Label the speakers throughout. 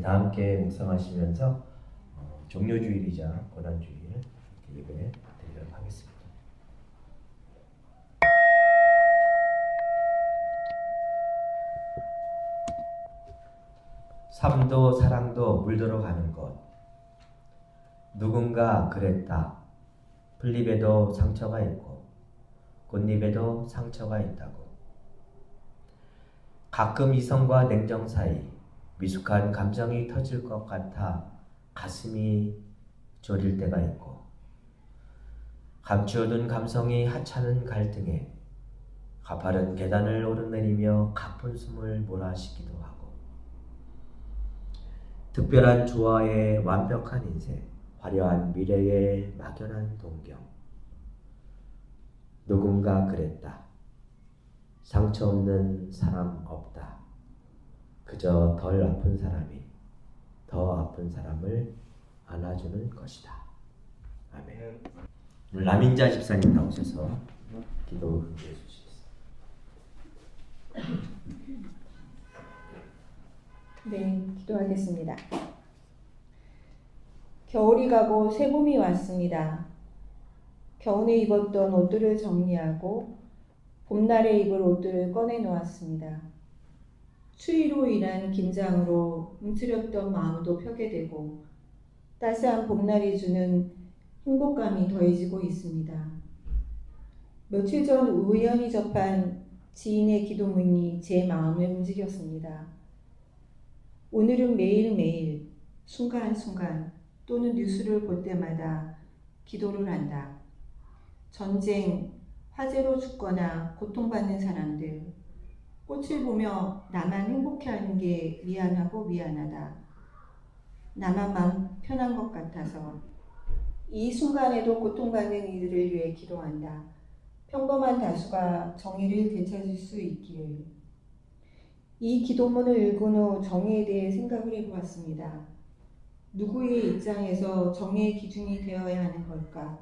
Speaker 1: 다 함께 묵상하시면서 종료주일이자 고난주일 예배 드리도록 하겠습니다. 삶도 사랑도 물들어 가는 것. 누군가 그랬다. 풀잎에도 상처가 있고 꽃잎에도 상처가 있다고. 가끔 이성과 냉정 사이 미숙한 감정이 터질 것 같아 가슴이 저릴 때가 있고, 감추어둔 감성이 하찮은 갈등에 가파른 계단을 오르내리며 가쁜 숨을 몰아쉬기도 하고, 특별한 조화의 완벽한 인생, 화려한 미래의 막연한 동경. 누군가 그랬다. 상처 없는 사람 없다. 그저 덜 아픈 사람이 더 아픈 사람을 안아주는 것이다. 아멘. 오늘 남인자 집사님 나오셔서 기도 준비해 주시겠습니다.
Speaker 2: 네, 기도하겠습니다. 겨울이 가고 새봄이 왔습니다. 겨울에 입었던 옷들을 정리하고 봄날에 입을 옷들을 꺼내 놓았습니다. 추위로 인한 긴장으로 움츠렸던 마음도 펴게 되고 따스한 봄날이 주는 행복감이 더해지고 있습니다. 며칠 전 우연히 접한 지인의 기도문이 제 마음을 움직였습니다. 오늘은 매일매일 순간순간 또는 뉴스를 볼 때마다 기도를 한다. 전쟁, 화재로 죽거나 고통받는 사람들, 꽃을 보며 나만 행복해하는 게 미안하고 미안하다. 나만 마음 편한 것 같아서 이 순간에도 고통받는 이들을 위해 기도한다. 평범한 다수가 정의를 되찾을 수 있기를. 이 기도문을 읽은 후 정의에 대해 생각을 해보았습니다. 누구의 입장에서 정의의 기준이 되어야 하는 걸까?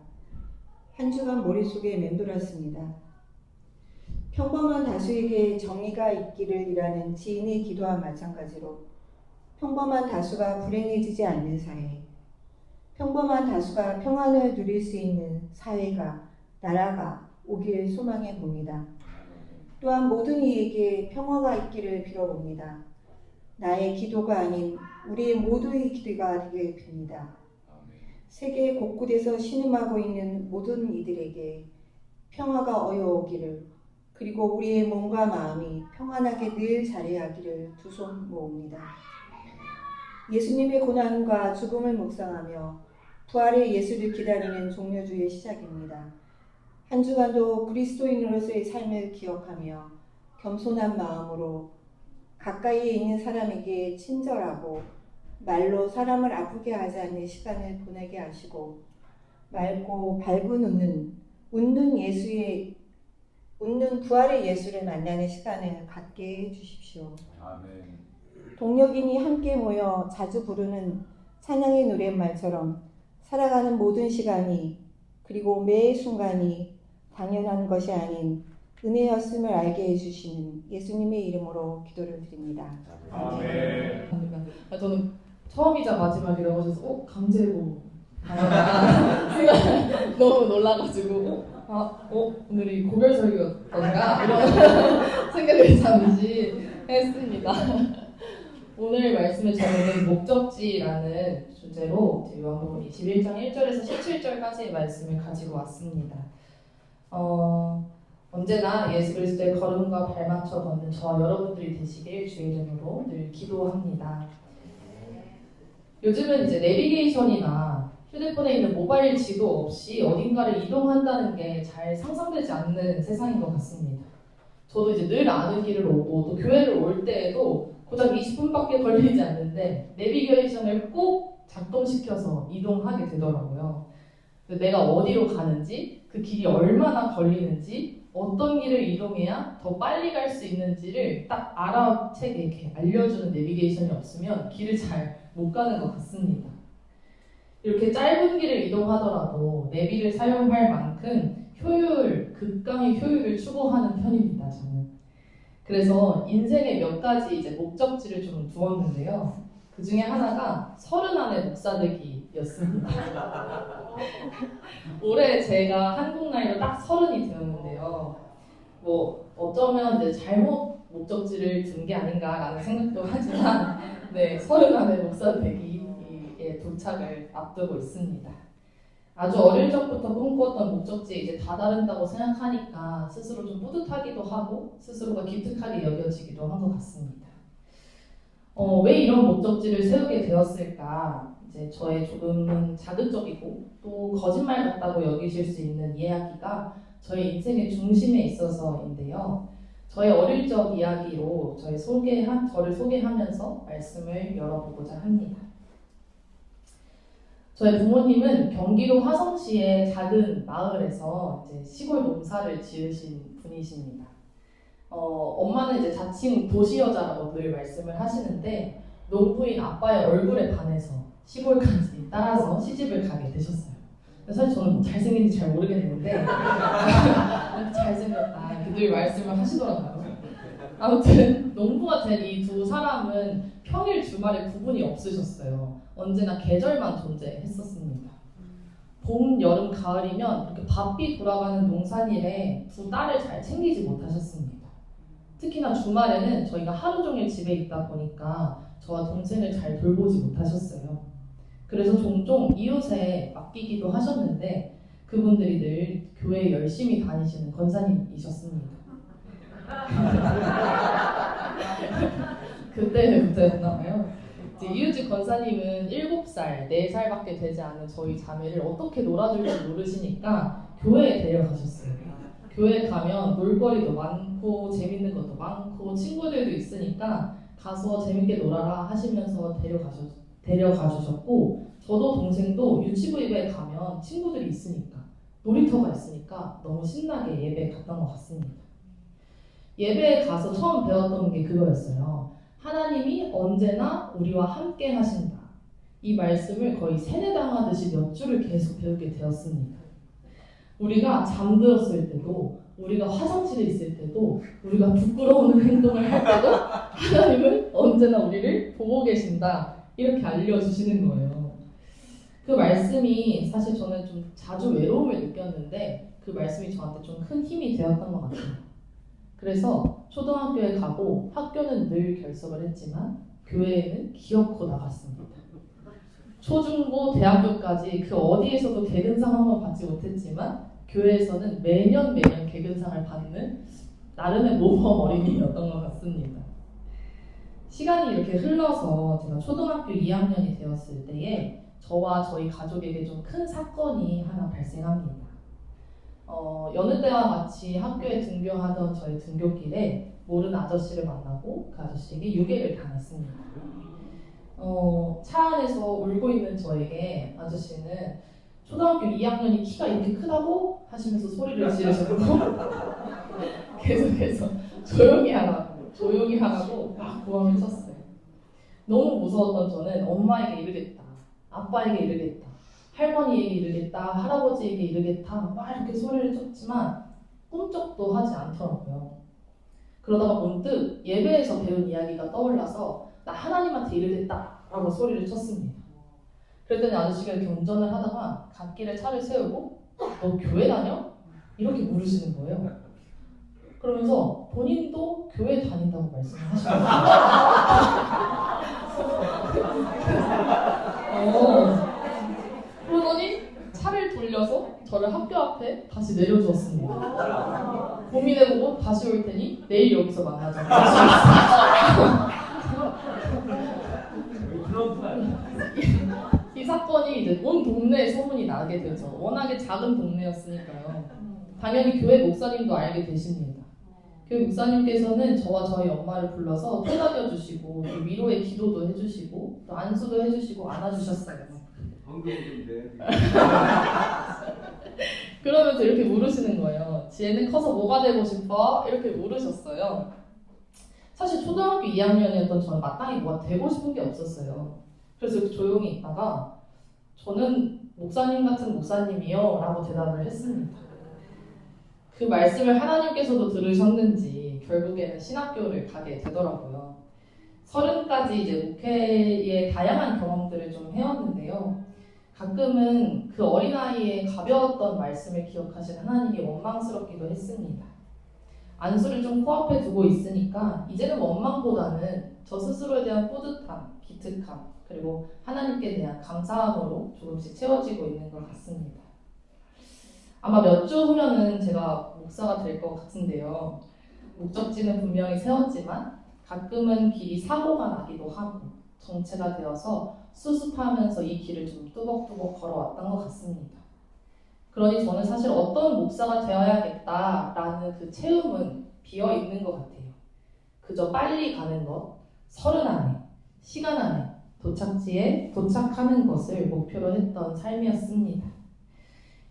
Speaker 2: 한 주간 머릿속에 맴돌았습니다. 평범한 다수에게 정의가 있기를이라는 지인의 기도와 마찬가지로 평범한 다수가 불행해지지 않는 사회, 평범한 다수가 평안을 누릴 수 있는 사회가, 나라가 오길 소망해 봅니다. 또한 모든 이에게 평화가 있기를 빌어봅니다. 나의 기도가 아닌 우리 모두의 기도가 되길 빕니다. 세계 곳곳에서 신음하고 있는 모든 이들에게 평화가 어여오기를, 그리고 우리의 몸과 마음이 평안하게 늘 자리하기를 두 손 모읍니다. 예수님의 고난과 죽음을 묵상하며 부활의 예수를 기다리는 종려주의 시작입니다. 한 주간도 그리스도인으로서의 삶을 기억하며 겸손한 마음으로 가까이에 있는 사람에게 친절하고 말로 사람을 아프게 하지 않는 시간을 보내게 하시고, 맑고 밝은 웃는 부활의 예수를 만나는 시간을 갖게 해주십시오.
Speaker 3: 아멘.
Speaker 2: 동력인이 함께 모여 자주 부르는 찬양의 노랫말처럼 살아가는 모든 시간이, 그리고 매 순간이 당연한 것이 아닌 은혜였음을 알게 해주시는 예수님의 이름으로 기도를 드립니다.
Speaker 3: 아멘.
Speaker 4: 저는 처음이자 마지막이라고 하셔서 강제로 제가 너무 놀라가지고 오늘이 고별 설교였던가 이런 생각을 잠시 했습니다. 오늘 말씀의 제목은 목적지라는 주제로 요한복음 21장 1절에서 17절까지의 말씀을 가지고 왔습니다. 언제나 예수 그리스도의 걸음과 발맞춰 걷는 저와 여러분들이 되시길 주의 이름으로 늘 기도합니다. 요즘은 이제 내비게이션이나 휴대폰에 있는 모바일 지도 없이 어딘가를 이동한다는 게 잘 상상되지 않는 세상인 것 같습니다. 저도 이제 늘 아는 길을 오고 또 교회를 올 때에도 고작 20분밖에 걸리지 않는데 내비게이션을 꼭 작동시켜서 이동하게 되더라고요. 내가 어디로 가는지, 그 길이 얼마나 걸리는지, 어떤 길을 이동해야 더 빨리 갈 수 있는지를 딱 알아채게 이렇게 알려주는 내비게이션이 없으면 길을 잘 못 가는 것 같습니다. 이렇게 짧은 길을 이동하더라도 내비를 사용할 만큼 극강의 효율을 추구하는 편입니다, 저는. 그래서 인생의 몇 가지 이제 목적지를 좀 두었는데요. 그 중에 하나가 30안의 목사되기였습니다. 올해 제가 한국 나이로 딱 30이 되었는데요. 뭐 어쩌면 이제 잘못 목적지를 둔 게 아닌가라는 생각도 하지만 네, 30안의 목사되기에 도착을 앞두고 있습니다. 아주 어릴 적부터 꿈꾸었던 목적지에 이제 다다른다고 생각하니까 스스로 좀 뿌듯하기도 하고 스스로가 기특하게 여겨지기도 한 것 같습니다. 왜 이런 목적지를 세우게 되었을까? 이제 저의 조금은 자극적이고 또 거짓말 같다고 여기실 수 있는 이야기가 저의 인생의 중심에 있어서인데요. 저의 어릴 적 이야기로 저를 소개하면서 말씀을 열어보고자 합니다. 저희 부모님은 경기도 화성시의 작은 마을에서 이제 시골 농사를 지으신 분이십니다. 엄마는 이제 자칭 도시 여자라고 늘 말씀을 하시는데 농부인 아빠의 얼굴에 반해서 시골까지 따라서 시집을 가게 되셨어요. 사실 저는 뭐 잘생긴지 잘 모르겠는데 잘생겼다 이렇게 늘 말씀을 하시더라고요. 아무튼 농부가 된 이 두 사람은 평일 주말에 구분이 없으셨어요. 언제나 계절만 존재했었습니다. 봄, 여름, 가을이면 이렇게 바삐 돌아가는 농산일에 두 딸을 잘 챙기지 못하셨습니다. 특히나 주말에는 저희가 하루 종일 집에 있다 보니까 저와 동생을 잘 돌보지 못하셨어요. 그래서 종종 이웃에 맡기기도 하셨는데 그분들이 늘 교회에 열심히 다니시는 권사님이셨습니다. 그때부터였나봐요. 이웃집 권사님은 7살, 4살밖에 되지 않은 저희 자매를 어떻게 놀아줄지 모르시니까 교회에 데려가셨어요. 교회에 가면 놀거리도 많고 재밌는 것도 많고 친구들도 있으니까 가서 재밌게 놀아라 하시면서 데려가 주셨고 저도 동생도 유치부에 가면 친구들이 있으니까 놀이터가 있으니까 너무 신나게 예배 갔던 것 같습니다. 예배에 가서 처음 배웠던 게 그거였어요. 하나님이 언제나 우리와 함께 하신다. 이 말씀을 거의 세뇌당하듯이 몇 주를 계속 배우게 되었습니다. 우리가 잠들었을 때도, 우리가 화장실에 있을 때도, 우리가 부끄러운 행동을 할 때도 하나님은 언제나 우리를 보고 계신다. 이렇게 알려주시는 거예요. 그 말씀이 사실 저는 좀 자주 외로움을 느꼈는데 그 말씀이 저한테 좀 큰 힘이 되었던 것 같아요. 그래서 초등학교에 가고 학교는 늘 결석을 했지만 교회에는 기어코 나갔습니다. 초중고 대학교까지 그 어디에서도 개근상 한번 받지 못했지만 교회에서는 매년 개근상을 받는 나름의 모범 어린이였던 것 같습니다. 시간이 이렇게 흘러서 제가 초등학교 2학년이 되었을 때에 저와 저희 가족에게 좀 큰 사건이 하나 발생합니다. 여느 때와 같이 학교에 등교하던 저희 등교길에 모르는 아저씨를 만나고 그 아저씨에게 유괴를 당했습니다. 차 안에서 울고 있는 저에게 아저씨는 초등학교 2학년이 키가 이렇게 크다고 하시면서 소리를 지르셨고 계속해서 조용히 하라고 막 고함을 쳤어요. 너무 무서웠던 저는 엄마에게 이르겠다, 아빠에게 이르겠다, 할머니에게 이르겠다, 할아버지에게 이르겠다 막 이렇게 소리를 쳤지만 꿈쩍도 하지 않더라고요. 그러다가 문득 예배에서 배운 이야기가 떠올라서 나 하나님한테 이르겠다 라고 소리를 쳤습니다. 그랬더니 아저씨가 이렇게 운전을 하다가 갓길에 차를 세우고 너 교회 다녀? 이렇게 물으시는 거예요. 그러면서 본인도 교회 다닌다고 말씀을 하시는 거예요. 그러더니 차를 돌려서 저를 학교 앞에 다시 내려주었습니다. 고민해보고 다시 올 테니 내일 여기서 만나자. 이 사건이 이제 온 동네에 소문이 나게 되죠. 워낙에 작은 동네였으니까요. 당연히 교회 목사님도 알게 되십니다. 교회 목사님께서는 저와 저희 엄마를 불러서 토닥여 주시고 위로의 기도도 해주시고 또 안수도 해주시고 안아주셨어요. 그러면서 이렇게 물으시는 거예요. 지혜는 커서 뭐가 되고 싶어? 이렇게 물으셨어요. 사실 초등학교 2학년이었던 저는 마땅히 뭐가 되고 싶은 게 없었어요. 그래서 이렇게 조용히 있다가 저는 목사님 같은 목사님이요 라고 대답을 했습니다. 그 말씀을 하나님께서도 들으셨는지 결국에는 신학교를 가게 되더라고요. 30까지 이제 목회의 다양한 경험들을 좀 해왔는데요. 가끔은 그 어린아이의 가벼웠던 말씀을 기억하신 하나님이 원망스럽기도 했습니다. 안수를 좀 코앞에 두고 있으니까 이제는 원망보다는 저 스스로에 대한 뿌듯함, 기특함, 그리고 하나님께 대한 감사함으로 조금씩 채워지고 있는 것 같습니다. 아마 몇 주 후면은 제가 목사가 될 것 같은데요. 목적지는 분명히 세웠지만 가끔은 길이 사고가 나기도 하고 정체가 되어서 수습하면서 이 길을 좀 뚜벅뚜벅 걸어왔던 것 같습니다. 그러니 저는 사실 어떤 목사가 되어야겠다라는 그 체험은 비어 있는 것 같아요. 그저 빨리 가는 것, 30 안에, 시간 안에 도착지에 도착하는 것을 목표로 했던 삶이었습니다.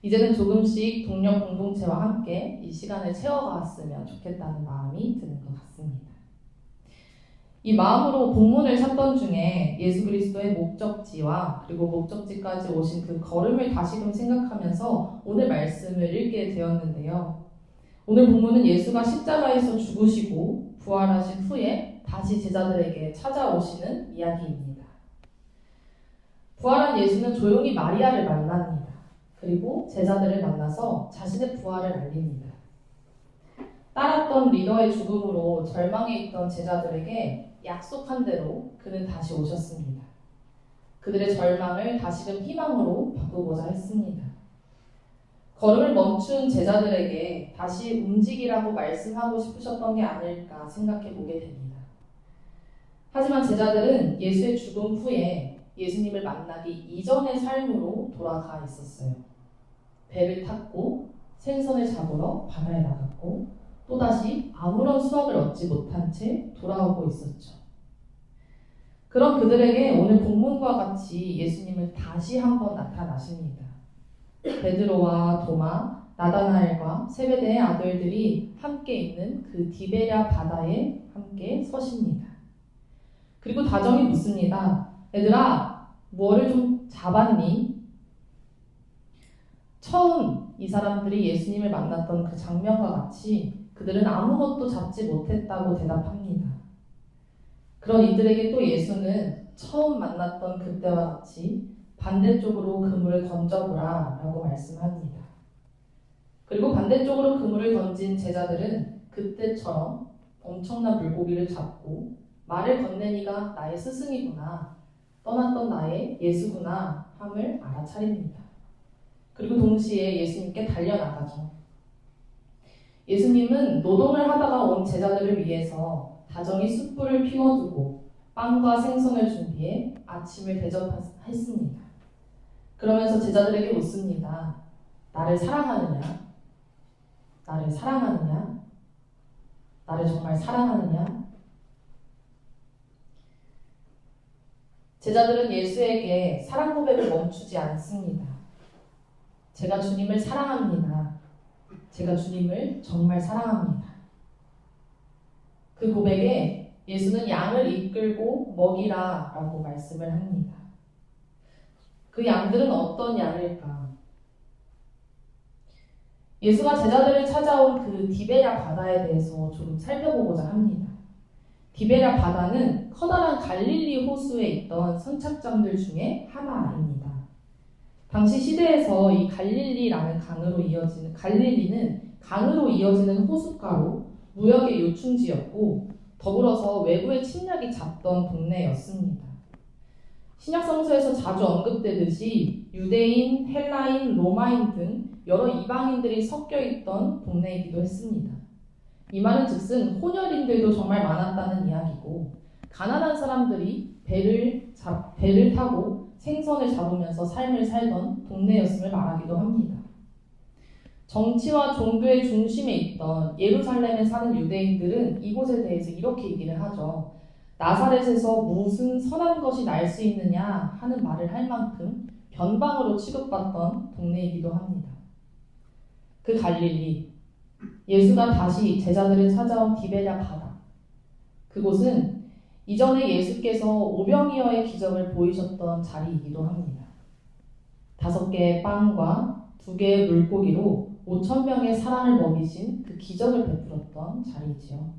Speaker 4: 이제는 조금씩 동력 공동체와 함께 이 시간을 채워갔으면 좋겠다는 마음이 드는 것 같습니다. 이 마음으로 본문을 찾던 중에 예수 그리스도의 목적지와 그리고 목적지까지 오신 그 걸음을 다시금 생각하면서 오늘 말씀을 읽게 되었는데요. 오늘 본문은 예수가 십자가에서 죽으시고 부활하신 후에 다시 제자들에게 찾아오시는 이야기입니다. 부활한 예수는 조용히 마리아를 만납니다. 그리고 제자들을 만나서 자신의 부활을 알립니다. 따랐던 리더의 죽음으로 절망해 있던 제자들에게 약속한 대로 그는 다시 오셨습니다. 그들의 절망을 다시금 희망으로 바꾸고자 했습니다. 걸음을 멈춘 제자들에게 다시 움직이라고 말씀하고 싶으셨던 게 아닐까 생각해 보게 됩니다. 하지만 제자들은 예수의 죽음 후에 예수님을 만나기 이전의 삶으로 돌아가 있었어요. 배를 탔고 생선을 잡으러 바다에 나갔고 또다시 아무런 수확을 얻지 못한 채 돌아오고 있었죠. 그런 그들에게 오늘 본문과 같이 예수님은 다시 한번 나타나십니다. 베드로와 도마, 나다나엘과 세베대의 아들들이 함께 있는 그 디베랴 바다에 함께 서십니다. 그리고 다정히 묻습니다. 얘들아, 뭐를 좀 잡았니? 처음 이 사람들이 예수님을 만났던 그 장면과 같이 그들은 아무것도 잡지 못했다고 대답합니다. 그런 이들에게 또 예수는 처음 만났던 그때와 같이 반대쪽으로 그물을 던져보라 라고 말씀합니다. 그리고 반대쪽으로 그물을 던진 제자들은 그때처럼 엄청난 물고기를 잡고 말을 건네니가 나의 스승이구나, 떠났던 나의 예수구나 함을 알아차립니다. 그리고 동시에 예수님께 달려나가죠. 예수님은 노동을 하다가 온 제자들을 위해서 다정히 숯불을 피워두고 빵과 생선을 준비해 아침을 대접했습니다. 그러면서 제자들에게 묻습니다. 나를 사랑하느냐? 나를 사랑하느냐? 나를 정말 사랑하느냐? 제자들은 예수에게 사랑 고백을 멈추지 않습니다. 제가 주님을 사랑합니다. 제가 주님을 정말 사랑합니다. 그 고백에 예수는 양을 이끌고 먹이라 라고 말씀을 합니다. 그 양들은 어떤 양일까? 예수가 제자들을 찾아온 그 디베랴 바다에 대해서 좀 살펴보고자 합니다. 디베랴 바다는 커다란 갈릴리 호수에 있던 선착장들 중에 하나입니다. 당시 시대에서 이 갈릴리는 강으로 이어지는 호숫가로 무역의 요충지였고 더불어서 외부의 침략이 잦던 동네였습니다. 신약성서에서 자주 언급되듯이 유대인, 헬라인, 로마인 등 여러 이방인들이 섞여 있던 동네이기도 했습니다. 이 말은 즉슨 혼혈인들도 정말 많았다는 이야기고 가난한 사람들이 배를 타고 생선을 잡으면서 삶을 살던 동네였음을 말하기도 합니다. 정치와 종교의 중심에 있던 예루살렘에 사는 유대인들은 이곳에 대해서 이렇게 얘기를 하죠. 나사렛에서 무슨 선한 것이 날 수 있느냐 하는 말을 할 만큼 변방으로 취급받던 동네이기도 합니다. 그 갈릴리, 예수가 다시 제자들을 찾아온 디베랴 바다, 그곳은 이전에 예수께서 오병이어의 기적을 보이셨던 자리이기도 합니다. 5개의 빵과 2개의 물고기로 5,000명의 사람을 먹이신 그 기적을 베풀었던 자리지요.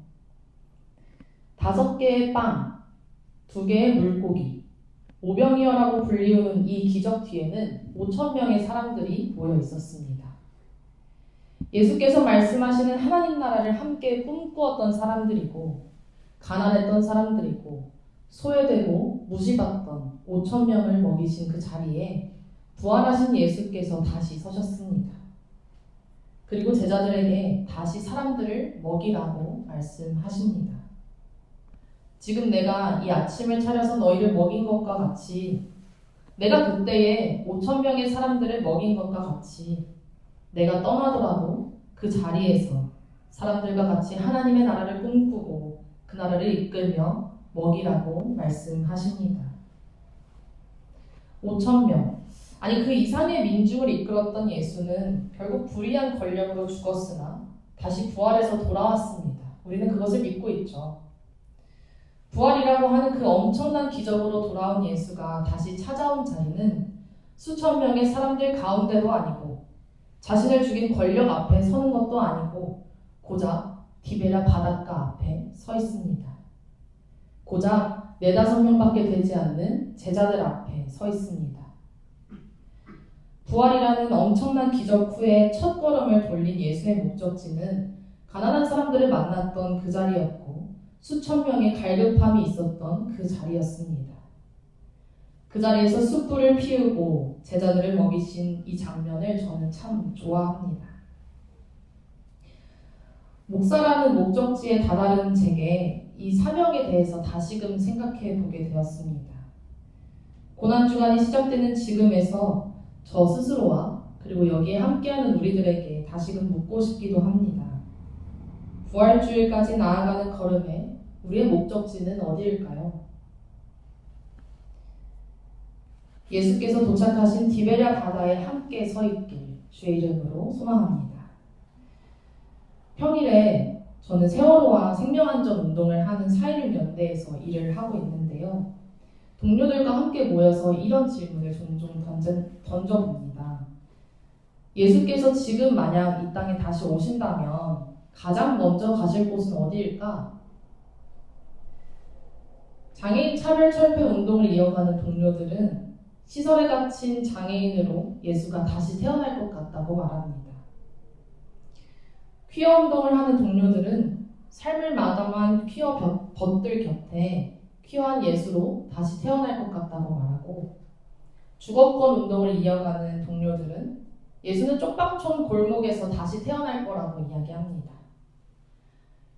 Speaker 4: 5개의 빵, 2개의 물고기, 오병이어라고 불리우는 이 기적 뒤에는 5,000명의 사람들이 모여 있었습니다. 예수께서 말씀하시는 하나님 나라를 함께 꿈꾸었던 사람들이고, 가난했던 사람들이고, 소외되고 무시받던 5,000명을 먹이신 그 자리에 부활하신 예수께서 다시 서셨습니다. 그리고 제자들에게 다시 사람들을 먹이라고 말씀하십니다. 지금 내가 이 아침을 차려서 너희를 먹인 것과 같이, 내가 그때에 5,000명의 사람들을 먹인 것과 같이 내가 떠나더라도 그 자리에서 사람들과 같이 하나님의 나라를 꿈꾸고 그 나라를 이끌며 먹이라고 말씀하십니다. 5,000명, 아니 그 이상의 민중을 이끌었던 예수는 결국 불의한 권력으로 죽었으나 다시 부활해서 돌아왔습니다. 우리는 그것을 믿고 있죠. 부활이라고 하는 그 엄청난 기적으로 돌아온 예수가 다시 찾아온 자리는 수천 명의 사람들 가운데도 아니고, 자신을 죽인 권력 앞에 서는 것도 아니고, 고작 디베랴 바닷가 앞에 서 있습니다. 고작 4-5명밖에 되지 않는 제자들 앞에 서 있습니다. 부활이라는 엄청난 기적 후에 첫 걸음을 돌린 예수의 목적지는 가난한 사람들을 만났던 그 자리였고, 수천 명의 갈급함이 있었던 그 자리였습니다. 그 자리에서 숯불을 피우고 제자들을 먹이신 이 장면을 저는 참 좋아합니다. 목사라는 목적지에 다다른 제게 이 사명에 대해서 다시금 생각해 보게 되었습니다. 고난주간이 시작되는 지금에서 저 스스로와 그리고 여기에 함께하는 우리들에게 다시금 묻고 싶기도 합니다. 부활주일까지 나아가는 걸음에 우리의 목적지는 어디일까요? 예수께서 도착하신 디베랴 바다에 함께 서 있길 주의 이름으로 소망합니다. 평일에 저는 세월호와 생명안전 운동을 하는 4.16 연대에서 일을 하고 있는데요. 동료들과 함께 모여서 이런 질문을 종종 던져봅니다. 예수께서 지금 만약 이 땅에 다시 오신다면 가장 먼저 가실 곳은 어디일까? 장애인 차별철폐 운동을 이어가는 동료들은 시설에 갇힌 장애인으로 예수가 다시 태어날 것 같다고 말합니다. 퀴어 운동을 하는 동료들은 삶을 마감한 퀴어 벗들 곁에 퀴어한 예수로 다시 태어날 것 같다고 말하고, 주거권 운동을 이어가는 동료들은 예수는 쪽방촌 골목에서 다시 태어날 거라고 이야기합니다.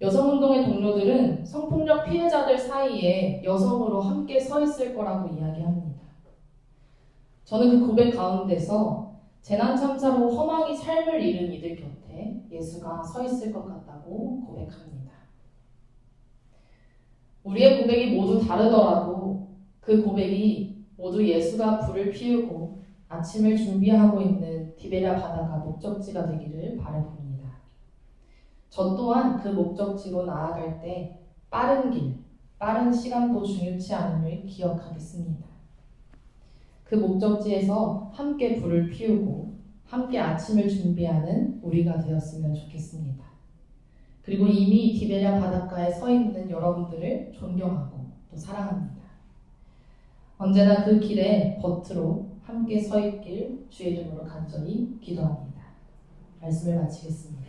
Speaker 4: 여성운동의 동료들은 성폭력 피해자들 사이에 여성으로 함께 서 있을 거라고 이야기합니다. 저는 그 고백 가운데서 재난참사로 허망이 삶을 잃은 이들 곁에 예수가 서 있을 것 같다고 고백합니다. 우리의 고백이 모두 다르더라도 그 고백이 모두 예수가 불을 피우고 아침을 준비하고 있는 디베랴 바다가 목적지가 되기를 바라봅니다. 저 또한 그 목적지로 나아갈 때 빠른 길, 빠른 시간도 중요치 않음을 기억하겠습니다. 그 목적지에서 함께 불을 피우고 함께 아침을 준비하는 우리가 되었으면 좋겠습니다. 그리고 이미 디베랴 바닷가에 서 있는 여러분들을 존경하고 또 사랑합니다. 언제나 그 길에 겉으로 함께 서 있길 주의 이름으로 간절히 기도합니다. 말씀을 마치겠습니다.